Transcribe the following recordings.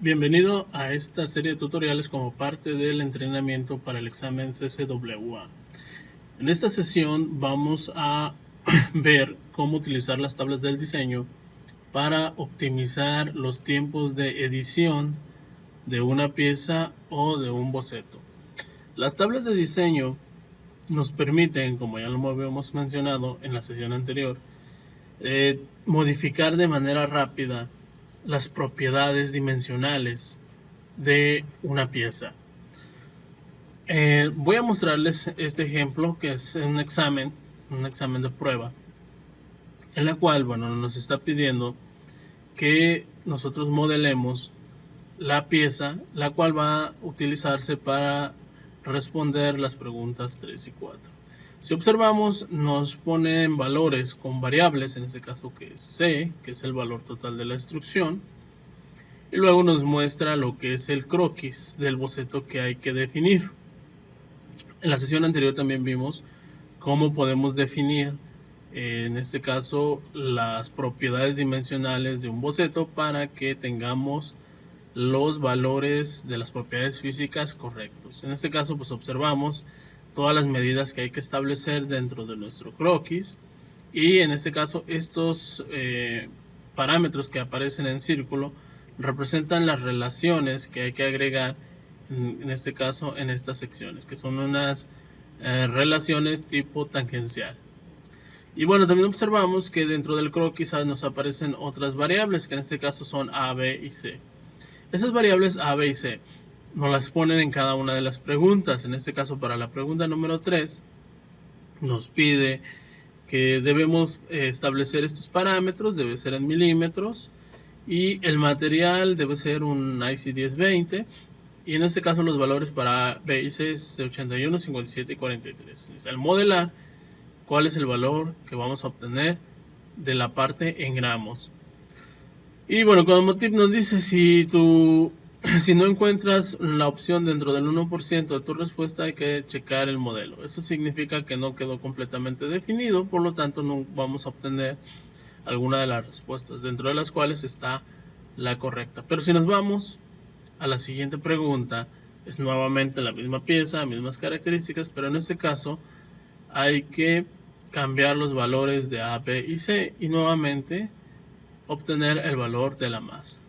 Bienvenido a esta serie de tutoriales como parte del entrenamiento para el examen CCWA. En esta sesión vamos a ver cómo utilizar las tablas del diseño para optimizar los tiempos de edición de una pieza o de un boceto. Las tablas de diseño nos permiten, como ya lo habíamos mencionado en la sesión anterior, modificar de manera rápida las propiedades dimensionales de una pieza. Voy a mostrarles este ejemplo que es un examen de prueba, en la cual nos está pidiendo que nosotros modelemos la pieza, la cual va a utilizarse para responder las preguntas 3 y 4. Si observamos, nos ponen valores con variables, en este caso que es C, que es el valor total de la instrucción, y luego nos muestra lo que es el croquis del boceto que hay que definir. En la sesión anterior también vimos cómo podemos definir, en este caso, las propiedades dimensionales de un boceto para que tengamos los valores de las propiedades físicas correctos. En este caso, pues observamos todas las medidas que hay que establecer dentro de nuestro croquis, y en este caso estos parámetros que aparecen en círculo representan las relaciones que hay que agregar, en este caso en estas secciones, que son unas relaciones tipo tangencial. Y también observamos que dentro del croquis nos aparecen otras variables, que en este caso son A, B y C. Esas variables A, B y C nos las ponen en cada una de las preguntas. En este caso, para la pregunta número 3, nos pide que debemos establecer estos parámetros, debe ser en milímetros, y el material debe ser un IC 1020, y en este caso los valores para A, B y C es de 81, 57 y 43. Al modelar, ¿cuál es el valor que vamos a obtener de la parte en gramos? Y como tip nos dice, si no encuentras la opción dentro del 1% de tu respuesta, hay que checar el modelo. Eso significa que no quedó completamente definido, por lo tanto no vamos a obtener alguna de las respuestas, dentro de las cuales está la correcta. Pero si nos vamos a la siguiente pregunta, es nuevamente la misma pieza, mismas características, pero en este caso hay que cambiar los valores de A, B y C y nuevamente obtener el valor de la masa.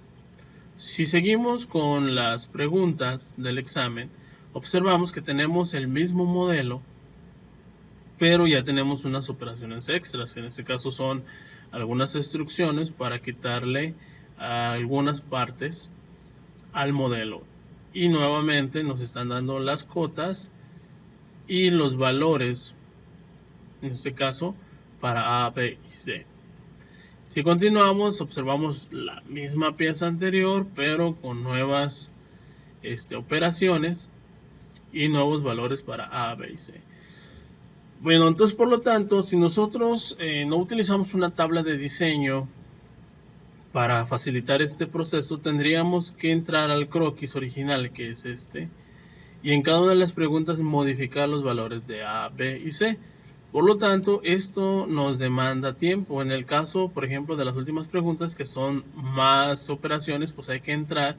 Si seguimos con las preguntas del examen, observamos que tenemos el mismo modelo, pero ya tenemos unas operaciones extras. En este caso son algunas instrucciones para quitarle algunas partes al modelo. Y nuevamente nos están dando las cotas y los valores, en este caso para A, B y C. Si continuamos, observamos la misma pieza anterior, pero con nuevas operaciones y nuevos valores para A, B y C. Entonces, por lo tanto, si nosotros no utilizamos una tabla de diseño para facilitar este proceso, tendríamos que entrar al croquis original, que es este, y en cada una de las preguntas modificar los valores de A, B y C. Por lo tanto, esto nos demanda tiempo. En el caso, por ejemplo, de las últimas preguntas, que son más operaciones, pues hay que entrar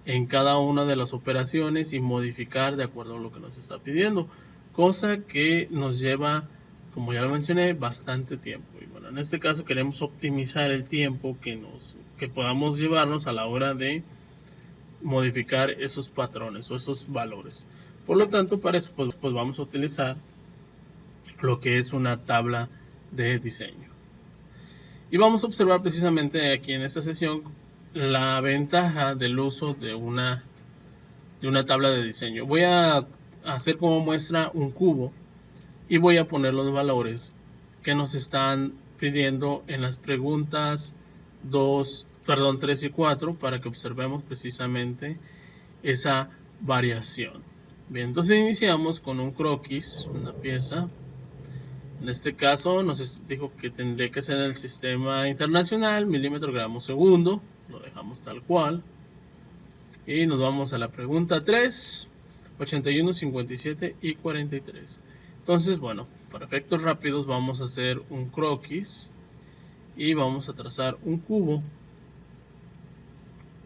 en cada una de las operaciones y modificar de acuerdo a lo que nos está pidiendo, cosa que nos lleva, como ya lo mencioné, bastante tiempo. Y en este caso queremos optimizar el tiempo que podamos llevarnos a la hora de modificar esos patrones o esos valores. Por lo tanto, para eso pues vamos a utilizar lo que es una tabla de diseño. Y vamos a observar precisamente aquí en esta sesión la ventaja del uso de una tabla de diseño. Voy a hacer como muestra un cubo y voy a poner los valores que nos están pidiendo en las preguntas 3 y 4 para que observemos precisamente esa variación. Bien, entonces iniciamos con un croquis, una pieza. En este caso nos dijo que tendría que ser en el sistema internacional, milímetro, gramo, segundo. Lo dejamos tal cual. Y nos vamos a la pregunta 3, 81, 57 y 43. Entonces, para efectos rápidos vamos a hacer un croquis y vamos a trazar un cubo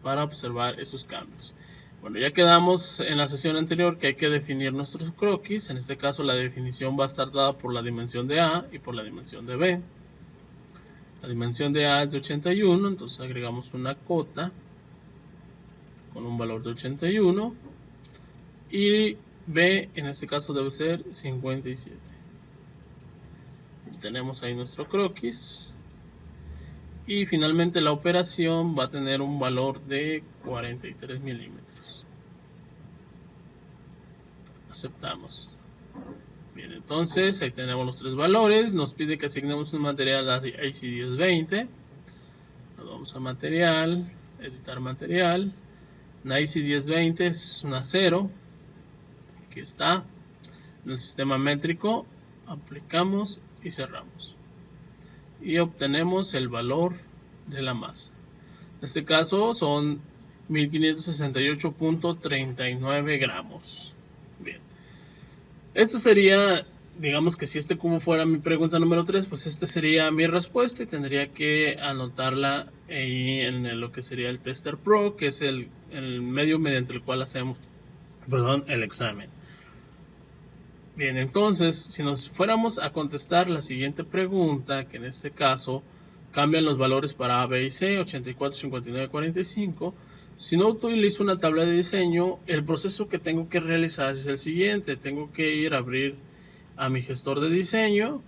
para observar esos cambios. Bueno, ya quedamos en la sesión anterior que hay que definir nuestros croquis. En este caso la definición va a estar dada por la dimensión de A y por la dimensión de B. La dimensión de A es de 81, entonces agregamos una cota con un valor de 81 y B en este caso debe ser 57. Tenemos ahí nuestro croquis y finalmente la operación va a tener un valor de 43 milímetros. Aceptamos. Bien, entonces ahí tenemos los tres valores. Nos pide que asignemos un material a IC 1020. Nos vamos a material, editar material. La IC 1020 es una 0. Aquí está. En el sistema métrico aplicamos y cerramos. Y obtenemos el valor de la masa. En este caso son 1568.39 gramos. Bien. Esto sería, digamos que si este cubo fuera mi pregunta número 3, pues este sería mi respuesta y tendría que anotarla ahí en lo que sería el Tester Pro, que es el medio mediante el cual hacemos el examen. Bien, entonces, si nos fuéramos a contestar la siguiente pregunta, que en este caso cambian los valores para A, B y C, 84, 59, 45, si no utilizo una tabla de diseño, el proceso que tengo que realizar es el siguiente. Tengo que ir a abrir a mi gestor de diseño,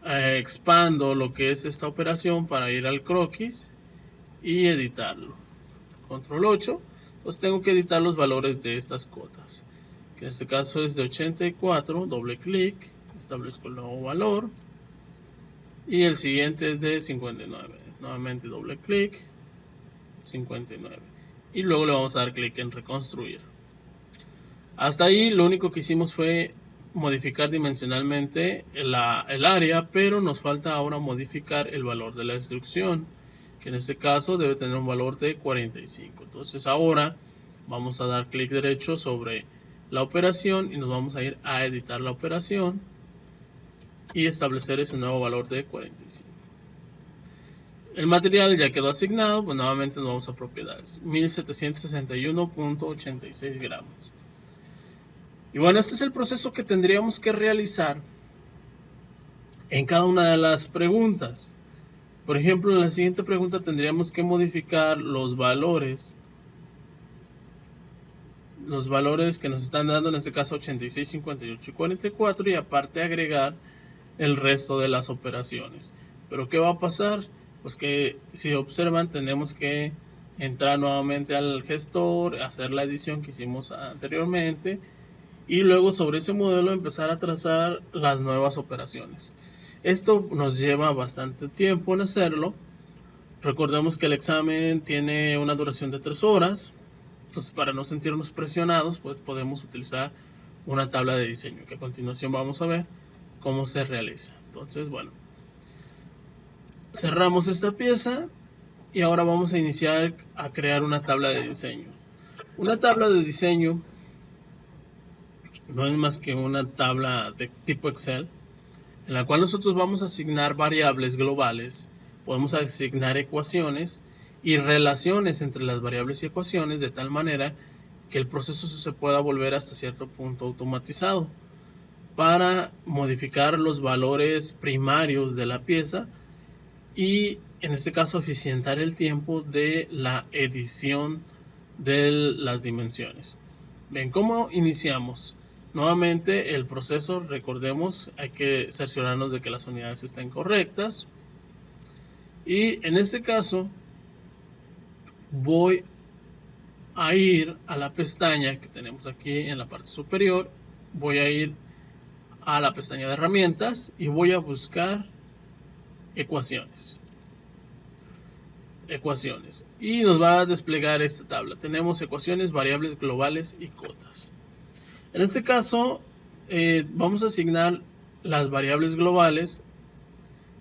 expando lo que es esta operación para ir al croquis y editarlo. Control 8, entonces tengo que editar los valores de estas cotas. Que en este caso es de 84, doble clic, establezco el nuevo valor. Y el siguiente es de 59, nuevamente doble clic, 59. Y luego le vamos a dar clic en reconstruir. Hasta ahí lo único que hicimos fue modificar dimensionalmente el área, pero nos falta ahora modificar el valor de la instrucción, que en este caso debe tener un valor de 45. Entonces ahora vamos a dar clic derecho sobre la operación y nos vamos a ir a editar la operación y establecer ese nuevo valor de 45. El material ya quedó asignado, pues nuevamente nos vamos a propiedades, 1761.86 gramos. Y bueno, este es el proceso que tendríamos que realizar en cada una de las preguntas. Por ejemplo, en la siguiente pregunta tendríamos que modificar los valores que nos están dando, en este caso 86, 58 y 44, y aparte agregar el resto de las operaciones. Pero ¿qué va a pasar? Pues que si observan tenemos que entrar nuevamente al gestor, hacer la edición que hicimos anteriormente y luego sobre ese modelo empezar a trazar las nuevas operaciones. Esto nos lleva bastante tiempo en hacerlo. Recordemos que el examen tiene una duración de 3 horas. Entonces, para no sentirnos presionados, pues podemos utilizar una tabla de diseño, que a continuación vamos a ver cómo se realiza. Entonces, bueno, cerramos esta pieza y ahora vamos a iniciar a crear una tabla de diseño. Una tabla de diseño no es más que una tabla de tipo Excel, en la cual nosotros vamos a asignar variables globales, podemos asignar ecuaciones y relaciones entre las variables y ecuaciones de tal manera que el proceso se pueda volver hasta cierto punto automatizado para modificar los valores primarios de la pieza y en este caso eficientar el tiempo de la edición de las dimensiones. Ven, ¿cómo iniciamos? Nuevamente el proceso, recordemos, hay que cerciorarnos de que las unidades estén correctas y en este caso voy a ir a la pestaña que tenemos aquí en la parte superior, voy a ir a la pestaña de herramientas y voy a buscar ecuaciones y nos va a desplegar esta tabla. Tenemos ecuaciones, variables globales y cotas. En este caso vamos a asignar las variables globales,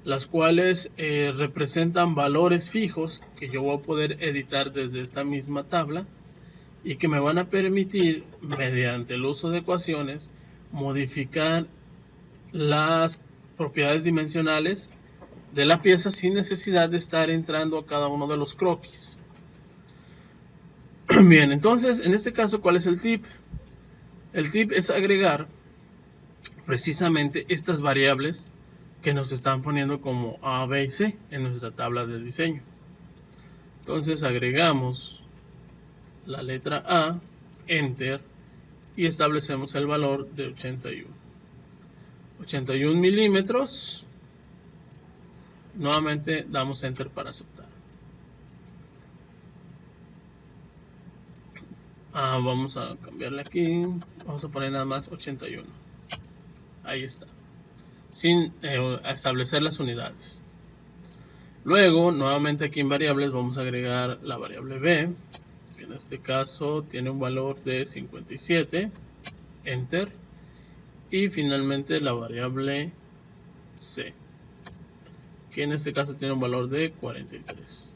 las cuales representan valores fijos que yo voy a poder editar desde esta misma tabla y que me van a permitir, mediante el uso de ecuaciones, modificar las propiedades dimensionales de la pieza sin necesidad de estar entrando a cada uno de los croquis. Bien, entonces en este caso, ¿cuál es el tip? El tip es agregar precisamente estas variables que nos están poniendo como A, B y C en nuestra tabla de diseño. Entonces agregamos la letra A, Enter, y establecemos el valor de 81 milímetros. Nuevamente damos Enter para aceptar. Vamos a cambiarle aquí, vamos a poner nada más 81. Ahí está, sin establecer las unidades. Luego, nuevamente aquí en variables vamos a agregar la variable B, que en este caso tiene un valor de 57, Enter, y finalmente la variable C, que en este caso tiene un valor de 43.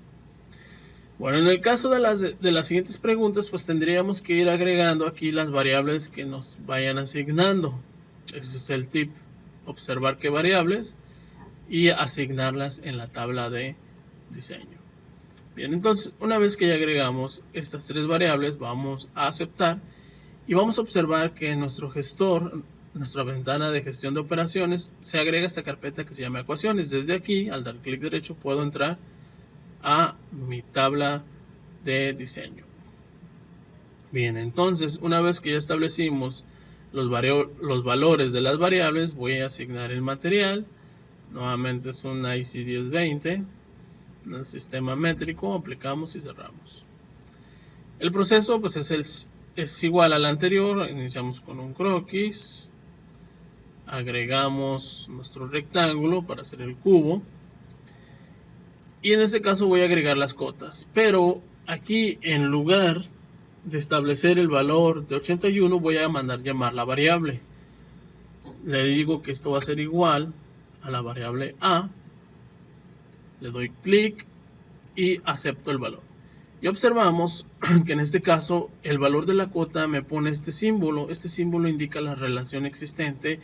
Bueno, en el caso de las siguientes preguntas, pues tendríamos que ir agregando aquí las variables que nos vayan asignando. Ese es el tip, observar qué variables y asignarlas en la tabla de diseño. Bien, entonces una vez que ya agregamos estas tres variables, vamos a aceptar y vamos a observar que en nuestro gestor, nuestra ventana de gestión de operaciones, se agrega esta carpeta que se llama ecuaciones. Desde aquí, al dar clic derecho, puedo entrar a mi tabla de diseño. Bien, entonces una vez que ya establecimos los valores de las variables, voy a asignar el material. Nuevamente es un IC 1020, en el sistema métrico, aplicamos y cerramos. El proceso pues es igual al anterior. Iniciamos con un croquis, agregamos nuestro rectángulo para hacer el cubo, y en este caso voy a agregar las cotas, pero aquí en lugar de establecer el valor de 81 voy a mandar llamar la variable. Le digo que esto va a ser igual a la variable A, le doy clic y acepto el valor, y observamos que en este caso el valor de la cuota me pone este símbolo. Este símbolo indica la relación existente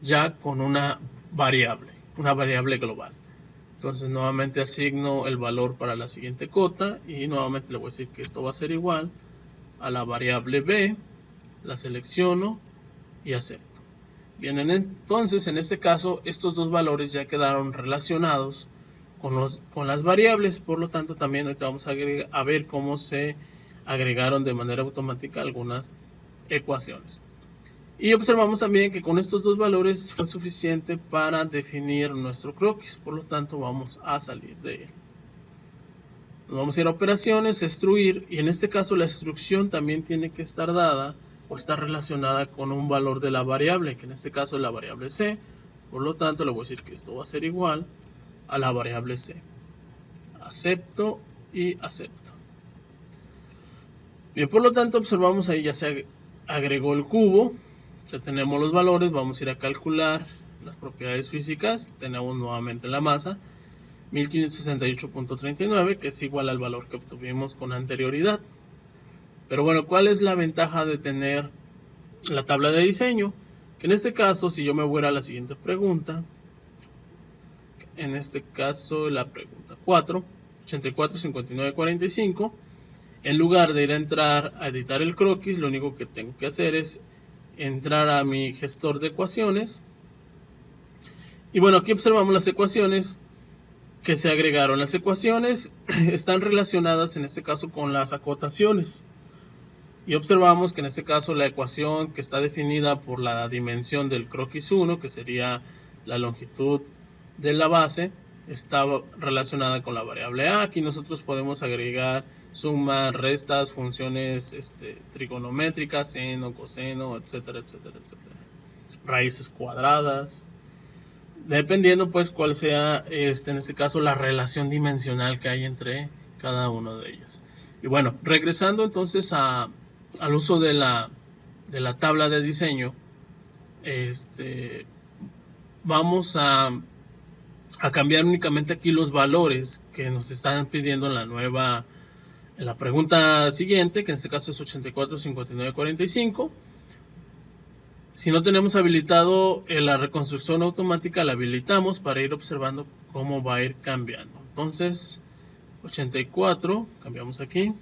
ya con una variable global. Entonces nuevamente asigno el valor para la siguiente cota y nuevamente le voy a decir que esto va a ser igual a la variable B, la selecciono y acepto. Bien, entonces en este caso estos dos valores ya quedaron relacionados con las variables, por lo tanto también ahorita vamos a ver cómo se agregaron de manera automática algunas ecuaciones. Y observamos también que con estos dos valores fue suficiente para definir nuestro croquis, por lo tanto vamos a salir de él. Nos vamos a ir a operaciones, extruir, y en este caso la extrusión también tiene que estar dada o estar relacionada con un valor de la variable, que en este caso es la variable C, por lo tanto le voy a decir que esto va a ser igual a la variable C. Acepto y acepto. Bien, por lo tanto observamos ahí ya se agregó el cubo. Ya tenemos los valores, vamos a ir a calcular las propiedades físicas. Tenemos nuevamente la masa 1568.39, que es igual al valor que obtuvimos con anterioridad. Pero bueno, ¿cuál es la ventaja de tener la tabla de diseño? Que en este caso, si yo me voy a la siguiente pregunta, en este caso la pregunta 4, 84, 59, 45, en lugar de ir a entrar a editar el croquis, lo único que tengo que hacer es entrar a mi gestor de ecuaciones. Y bueno, aquí observamos las ecuaciones que se agregaron. Las ecuaciones están relacionadas en este caso con las acotaciones. Y observamos que en este caso la ecuación que está definida por la dimensión del croquis 1, que sería la longitud de la base, está relacionada con la variable A. Aquí nosotros podemos agregar sumas, restas, funciones trigonométricas, seno, coseno, etcétera, etcétera, etcétera. Raíces cuadradas, dependiendo pues cuál sea en este caso la relación dimensional que hay entre cada una de ellas. Y bueno, regresando entonces al uso de la tabla de diseño, vamos a cambiar únicamente aquí los valores que nos están pidiendo en la pregunta siguiente, que en este caso es 84, 59, 45. Si no tenemos habilitado la reconstrucción automática, la habilitamos para ir observando cómo va a ir cambiando. Entonces 84, cambiamos aquí,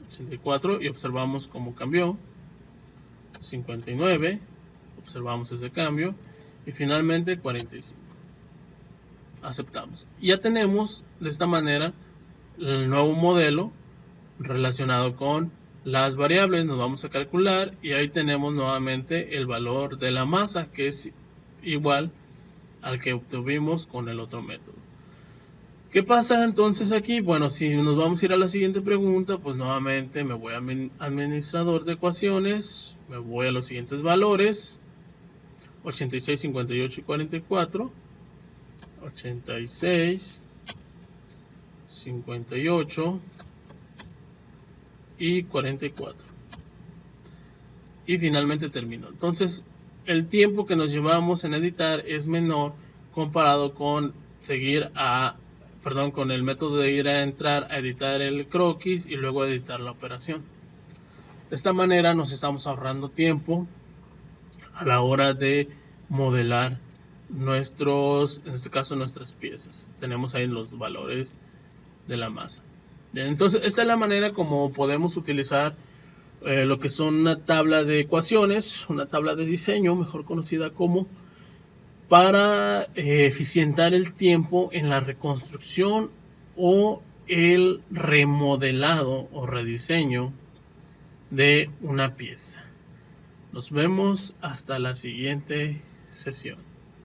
84 y observamos cómo cambió. 59, observamos ese cambio. Y finalmente 45. Aceptamos. Ya tenemos de esta manera el nuevo modelo relacionado con las variables. Nos vamos a calcular y ahí tenemos nuevamente el valor de la masa, que es igual al que obtuvimos con el otro método. ¿Qué pasa entonces aquí? Bueno, si nos vamos a ir a la siguiente pregunta, pues nuevamente me voy a administrador de ecuaciones, me voy a los siguientes valores: 86, 58 y 44. 86, 58 y 44. Y finalmente termino. Entonces, el tiempo que nos llevamos en editar es menor comparado con con el método de ir a entrar a editar el croquis y luego editar la operación. De esta manera nos estamos ahorrando tiempo a la hora de modelar en este caso nuestras piezas. Tenemos ahí los valores de la masa. Bien, entonces esta es la manera como podemos utilizar lo que son una tabla de ecuaciones, una tabla de diseño, mejor conocida como, para eficientar el tiempo en la reconstrucción o el remodelado o rediseño de una pieza. Nos vemos hasta la siguiente sesión.